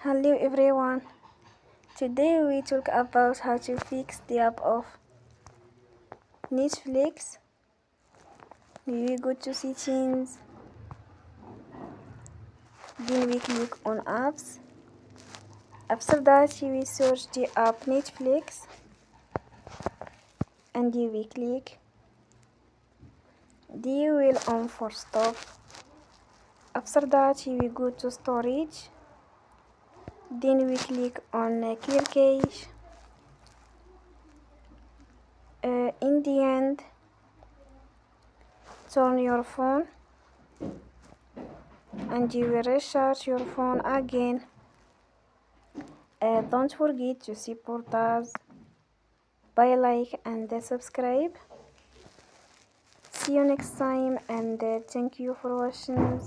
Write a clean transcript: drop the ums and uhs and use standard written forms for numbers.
Hello everyone. Today we talk about how to fix the app of Netflix. We go to settings, then we click on apps. After that we search the app Netflix and we click the wheel on for stop. After that we go to storage, then we click on clear cache. In the end, turn your phone and you will restart your phone again. Don't forget to support us by like and subscribe. See you next time and thank you for watching.